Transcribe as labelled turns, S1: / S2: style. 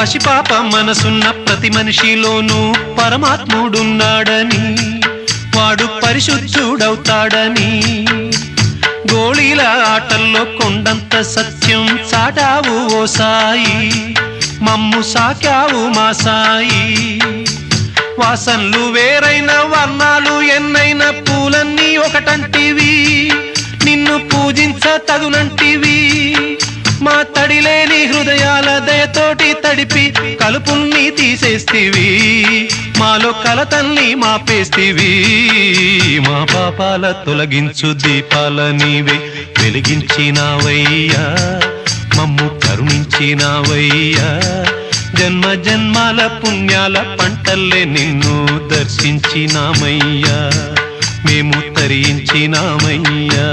S1: పసిపాప మనసున్న ప్రతి మనిషిలోనూ పరమాత్ముడున్నాడని, వాడు పరిశుద్ధుడవుతాడని, గోళీల ఆటల్లో కొండంత సత్యం చాటావు ఓ సాయి, మమ్ము సాకావు మా సాయి. వాసనలు వేరైన వర్ణాలు ఎన్నైన పూలన్నీ ఒకటంటివి, నిన్ను పూజించ తగునంటివి. మా తడిలేని హృదయాల దయతోటి తడిపి కలుపుల్ని తీసేస్తివి, మాలో కలతల్ని మాపేస్తివి. మా పాపాల తొలగించు దీపాల నీవే వెలిగించినావయ్యా, మమ్ము కరుణించినావయ్యా. జన్మ జన్మాల పుణ్యాల పంటల్లే నిన్ను దర్శించినామయ్యా, మేము తరించినామయ్యా.